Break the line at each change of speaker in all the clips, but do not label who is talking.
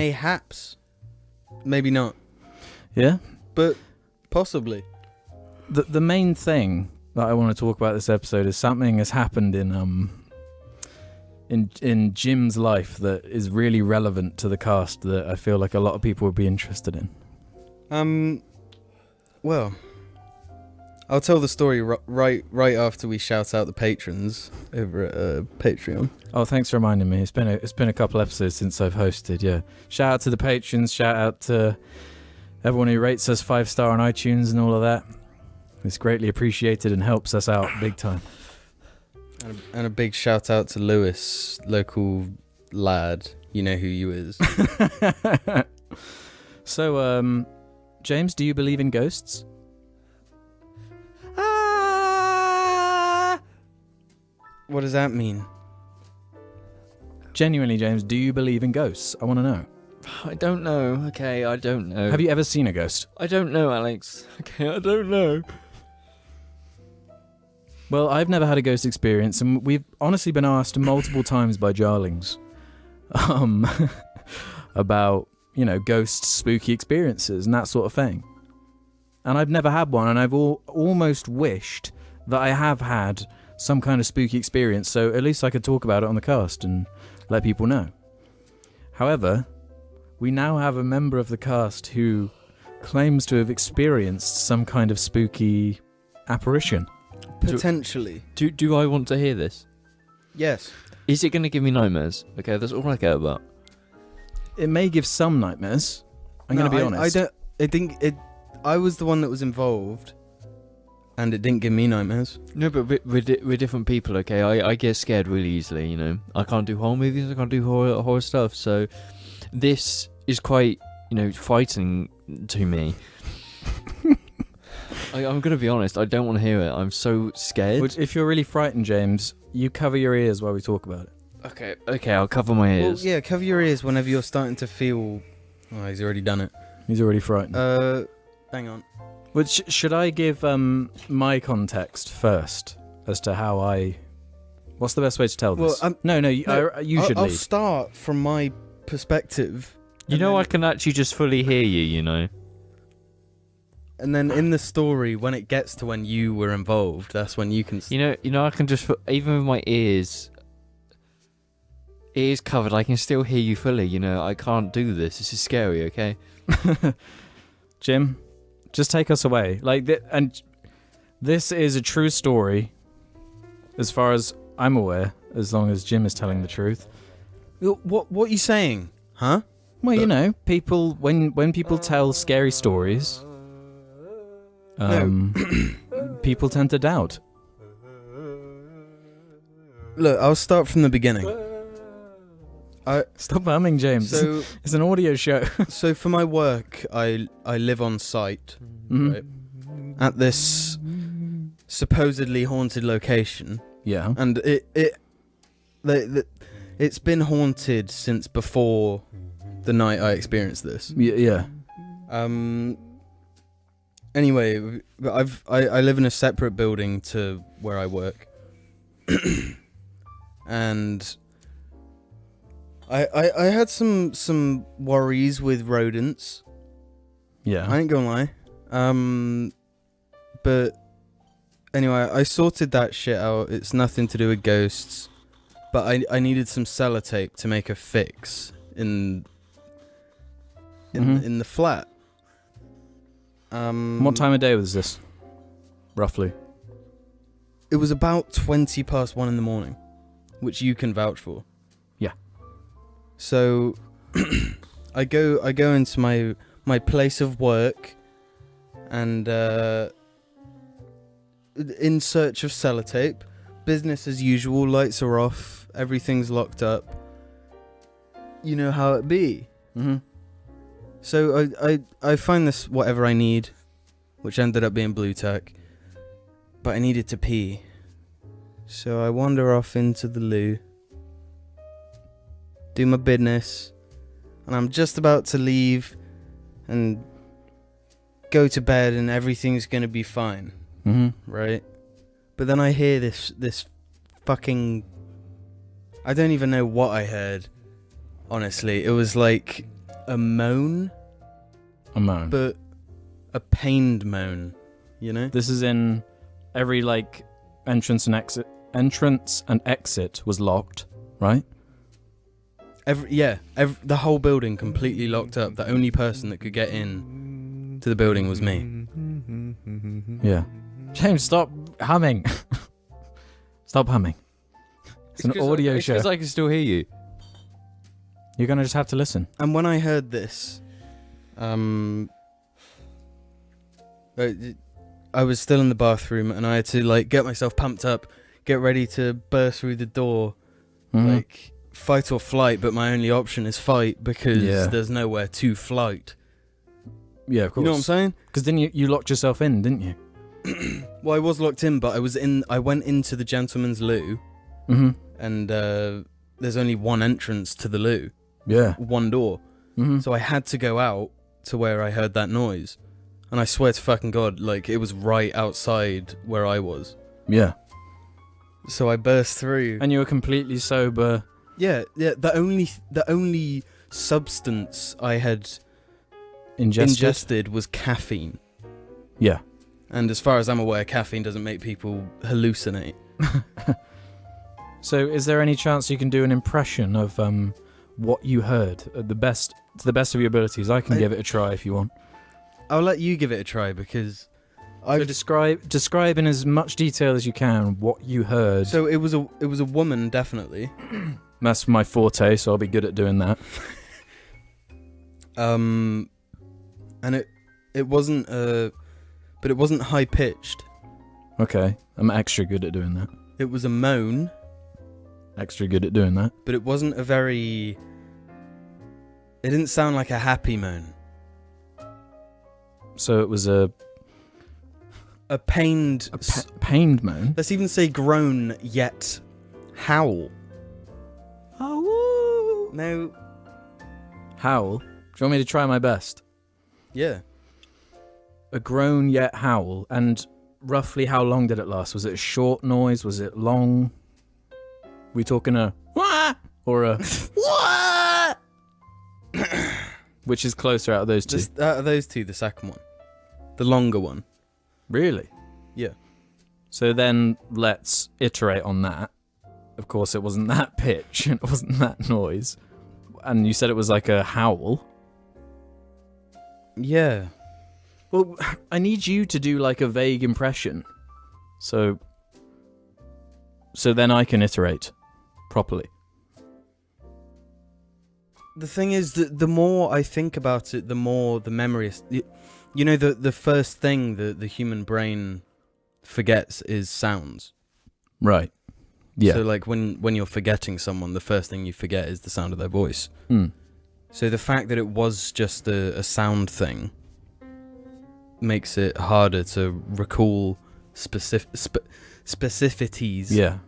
Mayhaps. Maybe not.
Yeah?
But possibly.
The main thing that I want to talk about this episode is something has happened in Jim's life that is really relevant to the cast that I feel like a lot of people would be interested in.
Well, I'll tell the story right after we shout out the patrons over at Patreon.
Oh, thanks for reminding me. It's been a couple episodes since I've hosted. Yeah, shout out to the patrons. Shout out to everyone who rates us 5-star on iTunes and all of that. It's greatly appreciated and helps us out big time.
And a big shout out to Lewis, local lad. You know who you is.
So, James, do you believe in ghosts?
What does that mean?
Genuinely, James, do you believe in ghosts? I want to know.
I don't know. Okay, I don't know.
Have you ever seen a ghost?
I don't know, Alex. Okay, I don't know.
Well, I've never had a ghost experience, and we've honestly been asked multiple times by Jarlings about, ghosts, spooky experiences and that sort of thing. And I've never had one, and I've almost wished that I have had some kind of spooky experience, so at least I could talk about it on the cast and let people know. However, we now have a member of the cast who claims to have experienced some kind of spooky apparition.
Potentially.
Do I want to hear this?
Yes.
Is it going to give me nightmares? Okay, that's all I care about.
It may give some nightmares. I'm going to be honest.
I was the one that was involved, and it didn't give me nightmares.
No, but we're different people, okay? I get scared really easily, I can't do horror movies, I can't do horror stuff, so this is quite, frightening to me. I'm going to be honest, I don't want to hear it. I'm so scared.
Which, if you're really frightened, James, you cover your ears while we talk about it.
Okay, I'll cover my ears.
Well, yeah, cover your ears whenever you're starting to feel... Oh, he's already done it.
He's already frightened.
Hang on.
Which, should I give my context first as to how I... What's the best way to tell this?
Well,
you should
I'll
lead.
start from my perspective.
I can actually just fully hear you,
And then in the story, when it gets to when you were involved, that's when you can...
I can just... Even with my ears covered, I can still hear you fully, I can't do this. This is scary, okay?
Jim, just take us away. And this is a true story, as far as I'm aware, as long as Jim is telling the truth.
What are you saying? Huh?
Well, people... When people tell scary stories... people tend to doubt.
Look, I'll start from the beginning.
Stop humming, James.
So,
it's an audio show.
So for my work, I live on site, right, at this supposedly haunted location.
Yeah.
And it's been haunted since before the night I experienced this.
Yeah.
Anyway, I live in a separate building to where I work, and I had some worries with rodents.
Yeah.
I ain't gonna lie. But anyway, I sorted that shit out. It's nothing to do with ghosts, but I needed some sellotape to make a fix in the flat.
What time of day was this, roughly?
It was about 1:20 in the morning, which you can vouch for.
Yeah.
So I go into my place of work, and in search of sellotape. Business as usual. Lights are off. Everything's locked up. You know how it be.
Mm-hmm.
So I find this whatever I need, which ended up being blue tack, but I needed to pee. So I wander off into the loo, do my business, and I'm just about to leave and go to bed and everything's gonna be fine.
Mm-hmm.
Right? But then I hear this fucking... I don't even know what I heard, honestly. It was like a moan,
A moan.
but a pained moan, you know?
This is in every like entrance and exit. Entrance and exit was locked, right?
The whole building completely locked up. The only person that could get in to the building was me.
Yeah. James, stop humming. Stop humming. It's an audio show.
Because I can still hear you.
You're gonna just have to listen.
And when I heard this, I was still in the bathroom and I had to like get myself pumped up, get ready to burst through the door,
Mhm.
like fight or flight, but my only option is fight because
Yeah.
there's nowhere to flight.
Yeah, of course.
You know what I'm saying?
Because then you locked yourself in, didn't you?
Well, I was locked in, but I went into the gentleman's loo,
Mm-hmm.
and there's only one entrance to the loo,
Yeah.
one door.
Mm-hmm.
So I had to go out to where I heard that noise. And I swear to fucking God, like, it was right outside where I was.
Yeah.
So I burst through.
And you were completely sober.
Yeah, the only substance I had
Ingested.
was caffeine.
Yeah.
And as far as I'm aware, caffeine doesn't make people hallucinate.
So is there any chance you can do an impression of what you heard to the best of your abilities? I can give it a try if you want.
I'll let you give it a try because
So describe in as much detail as you can what you heard.
So it was a woman, definitely.
That's my forte, so I'll be good at doing that.
And it wasn't but it wasn't high pitched.
Okay, I'm extra good at doing that.
It was a moan,
Extra good at doing that.
but it wasn't a very. It didn't sound like a happy moan.
So it was a
Pained.
pained moan.
Let's even say groan yet howl.
Oh,
No.
howl. Do you want me to try my best?
Yeah.
A groan yet howl. And roughly how long did it last? Was it a short noise? Was it long? We talking a wah or a wah? Which is closer out of those two?
Just out of those two, the second one, the longer one.
Really?
Yeah.
So then let's iterate on that. Of course, it wasn't that pitch. It wasn't that noise. And you said it was like a howl.
Yeah.
Well, I need you to do like a vague impression. So then I can iterate properly.
The thing is that the more I think about it, the more the memory is. You know, the first thing that the human brain forgets is sounds.
Right. Yeah.
So like when you're forgetting someone, the first thing you forget is the sound of their voice.
Mm.
So the fact that it was just a sound thing makes it harder to recall specificities.
Yeah.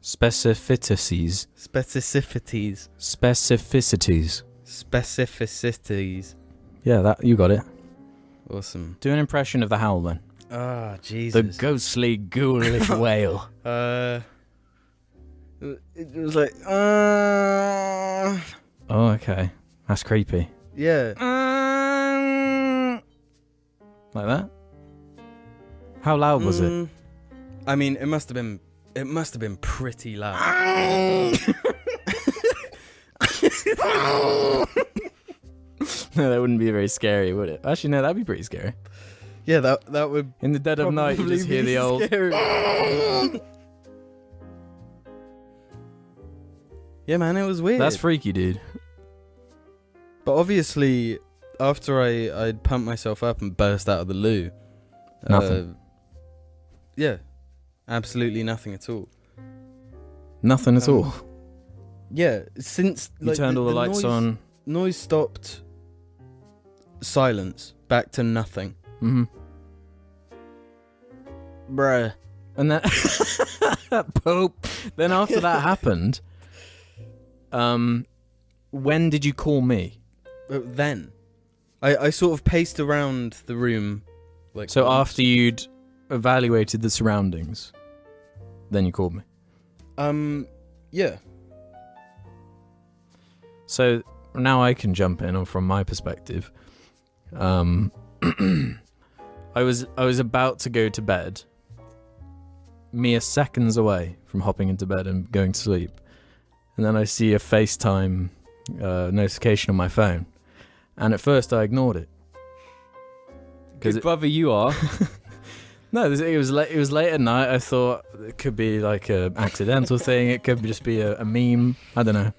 Specificities.
Specificities.
Specificities.
Specificities.
Yeah, that you got it.
Awesome.
Do an impression of the howl then.
Ah,
The
Jesus.
ghostly, ghoulish wail.
It was like,
Oh, okay. That's creepy.
yeah.
Like that? How loud was it?
I mean, it must have been pretty loud.
No, that wouldn't be very scary, would it? Actually, no, that'd be pretty scary.
Yeah, that would
In the dead of night, you
probably
just hear
be
the old...
scary. Yeah, man, it was weird.
That's freaky, dude.
But obviously, after I'd pumped myself up and burst out of the loo,
Nothing.
Yeah, absolutely nothing at all.
Nothing at all.
Yeah, since
You turned all the lights on.
Noise stopped. Silence. Back to nothing.
Mm-hmm.
Bruh.
And then... Pope. Then after that happened, when did you call me?
Then, I sort of paced around the room, like.
So
once.
after you'd evaluated the surroundings, then you called me.
Yeah.
So, now I can jump in from my perspective. I was about to go to bed, mere seconds away from hopping into bed and going to sleep, and then I see a FaceTime notification on my phone, and at first I ignored it.
Good brother you are.
No, it was late at night. I thought it could be like an accidental thing. It could just be a meme. I don't know.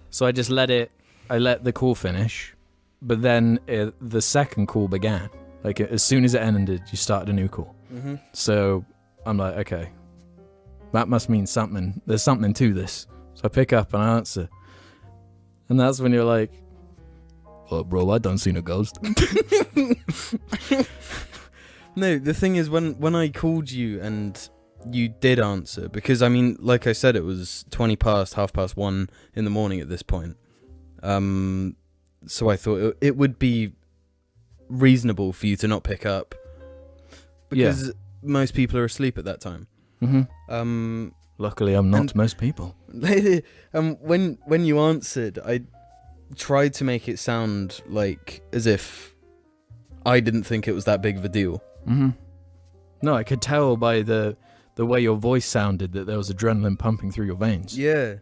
So I just let the call finish, but then the second call began. Like as soon as it ended, you started a new call.
Mm-hmm.
So I'm like, okay, that must mean something. There's something to this. So I pick up and I answer, and that's when you're like, "Oh, bro, I done seen a ghost."
No, the thing is, when I called you and you did answer, because I mean, like I said, it was 1:20 in the morning at this point. So I thought it would be reasonable for you to not pick up, because most people are asleep at that time.
Mm-hmm. Luckily, I'm not most people.
When you answered, I tried to make it sound like as if I didn't think it was that big of a deal.
Mm-hmm. No, I could tell by the way your voice sounded that there was adrenaline pumping through your veins.
Yeah.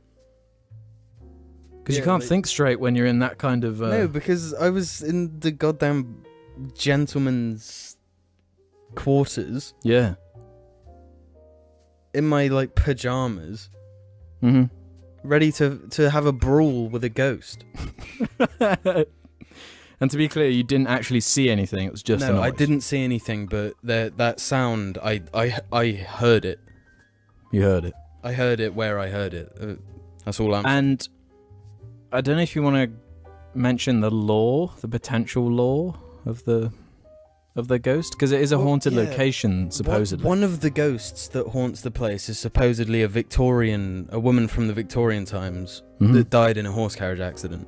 Because you can't think straight when you're in that kind of...
No, because I was in the goddamn gentleman's quarters.
Yeah.
In my, like, pajamas.
Mm-hmm.
Ready to have a brawl with a ghost.
And to be clear, you didn't actually see anything. It was just a noise.
No, I didn't see anything, but that sound, I heard it.
You heard it.
I heard it where I heard it. That's all I'm saying.
And I don't know if you want to mention the potential lore of the ghost, because it is a haunted location, supposedly.
One of the ghosts that haunts the place is supposedly a woman from the Victorian times that died in a horse carriage accident.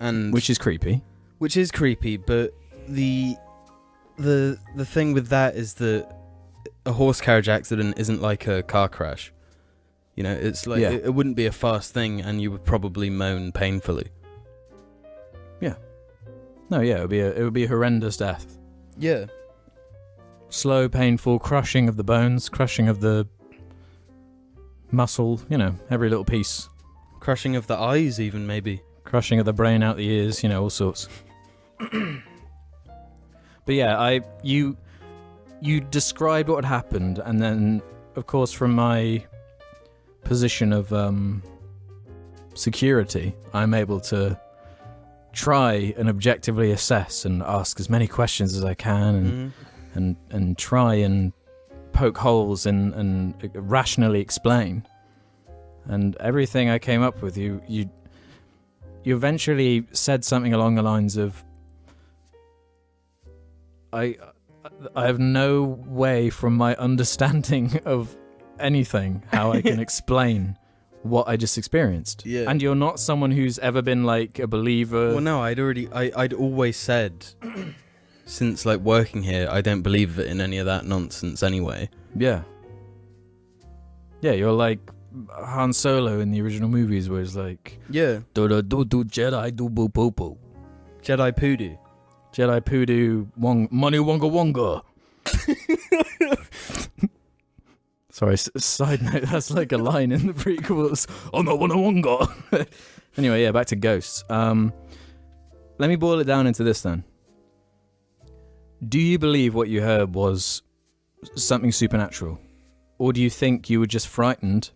And
which is creepy.
Which is creepy, but the thing with that is that a horse carriage accident isn't like a car crash. You know, it's like it wouldn't be a fast thing, and you would probably moan painfully.
Yeah. No, yeah, it would be a horrendous death.
Yeah.
Slow, painful, crushing of the bones, crushing of the muscle, you know, every little piece.
Crushing of the eyes, even, maybe.
Crushing of the brain out the ears, you know, all sorts. But yeah, you described what had happened, and then, of course, from my position of security, I'm able to try and objectively assess and ask as many questions as I can, and try and poke holes and rationally explain. And everything I came up with, you eventually said something along the lines of, I have no way from my understanding of anything how I can explain what I just experienced.
Yeah.
And you're not someone who's ever been like a believer.
Well, no, I'd always said, since like working here, I don't believe in any of that nonsense anyway.
Yeah. Yeah, you're like Han Solo in the original movies, where it's like,
yeah,
do Jedi do boo poo poo,
Jedi poodoo,
Jedi poodoo money wonga wonga. Sorry, side note, that's like a line in the prequels. Oh no, wonga wonga. Anyway, yeah, back to ghosts. Let me boil it down into this then. Do you believe what you heard was something supernatural? Or do you think you were just frightened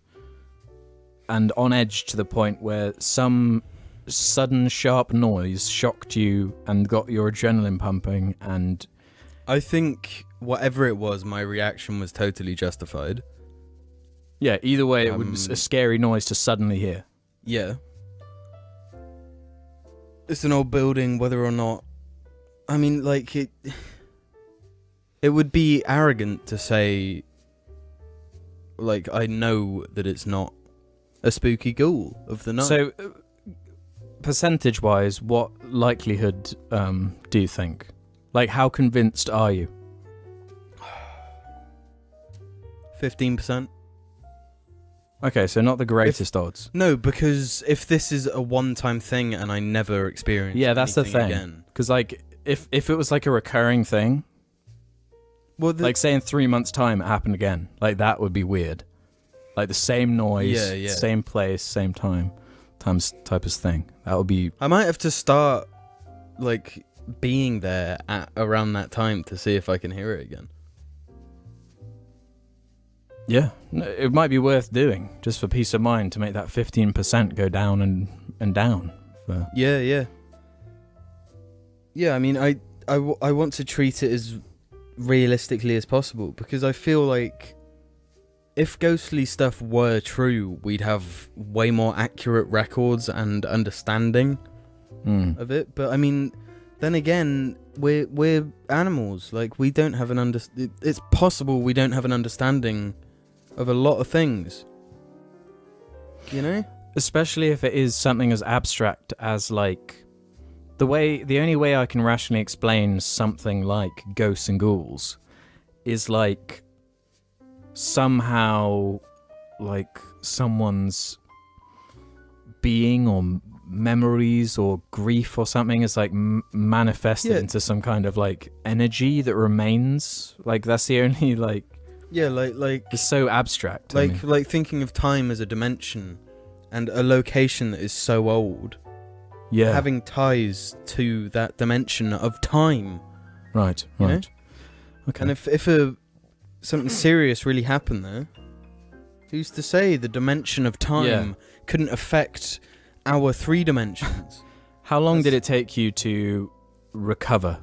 and on edge to the point where some sudden sharp noise shocked you and got your adrenaline pumping? And
I think whatever it was, my reaction was totally justified.
Yeah, either way, it was a scary noise to suddenly hear.
Yeah. It's an old building, whether or not... I mean, like, it would be arrogant to say, like, I know that it's not a spooky ghoul of the night.
So, percentage-wise, what likelihood do you think? Like, how convinced are you?
15%.
Okay, so not the greatest odds.
No, because if this is a one-time thing and I never experience
That's the
anything
thing.
again.
Because, like, if it was, like, a recurring thing,
Well,
like, say in 3 months' time it happened again, like, that would be weird. Like, the same noise, same place, same time, type of thing. That would be...
I might have to start, like, being there at around that time to see if I can hear it again.
Yeah, it might be worth doing, just for peace of mind, to make that 15% go down and down.
Yeah. Yeah, I mean, I want to treat it as realistically as possible, because I feel like if ghostly stuff were true, we'd have way more accurate records and understanding of it. But I mean, then again, we're animals. Like, we don't have it's possible we don't have an understanding of a lot of things. You know?
Especially if it is something as abstract as, like, the only way I can rationally explain something like ghosts and ghouls is, like, somehow, like, someone's being or memories or grief or something is, like, manifested into some kind of, like, energy that remains. Like, that's the only, like...
Yeah, like
it's so abstract.
Like thinking of time as a dimension and a location that is so old.
Yeah.
Having ties to that dimension of time.
Right.
You know?
Okay.
And if something serious really happened there, who's to say the dimension of time couldn't affect our 3 dimensions?
How long did it take you to recover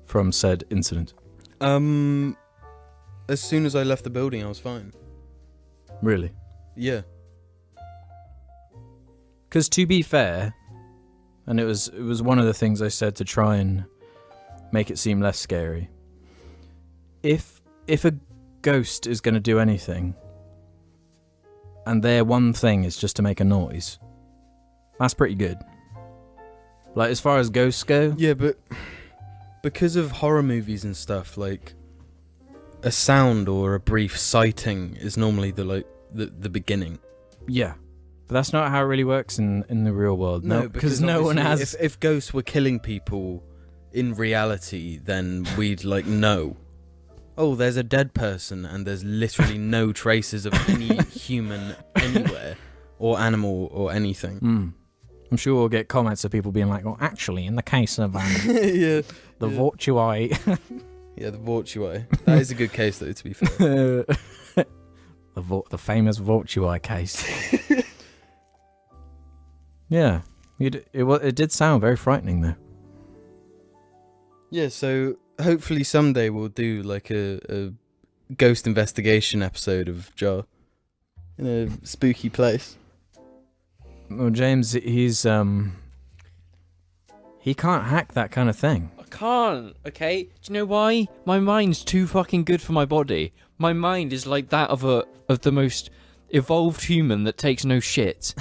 from said incident?
As soon as I left the building, I was fine.
Really?
Yeah.
Because to be fair, and it was one of the things I said to try and make it seem less scary. If a ghost is going to do anything, and their one thing is just to make a noise, that's pretty good. Like, as far as ghosts go.
Yeah, but because of horror movies and stuff, like, a sound or a brief sighting is normally the beginning.
Yeah. But that's not how it really works in the real world. No, because no one has...
If ghosts were killing people in reality, then we'd, like, know. Oh, there's a dead person and there's literally no traces of any human anywhere or animal or anything.
I'm sure we'll get comments of people being like, well, actually, in the case of the Vortui...
Yeah, the Vortui. That is a good case, though, to be fair.
the famous Vortui case. Yeah, it did sound very frightening, though.
Yeah, so hopefully someday we'll do, like, a ghost investigation episode of Jar in a spooky place.
Well, James, he can't hack that kind of thing.
Can't, okay? Do you know why? My mind's too fucking good for my body. My mind is like that of the most evolved human that takes no shit.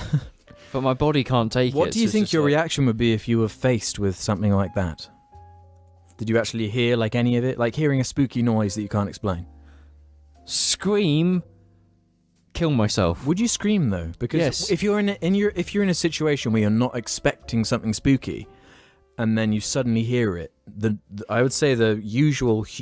But my body can't take it.
What do you think your reaction would be if you were faced with something like that? Did you actually hear, like, any of it? Like hearing a spooky noise that you can't explain?
Scream. Kill myself.
Would you scream, though? Because
yes.
if you're in a situation where you're not expecting something spooky, and then you suddenly hear it, I would say the usual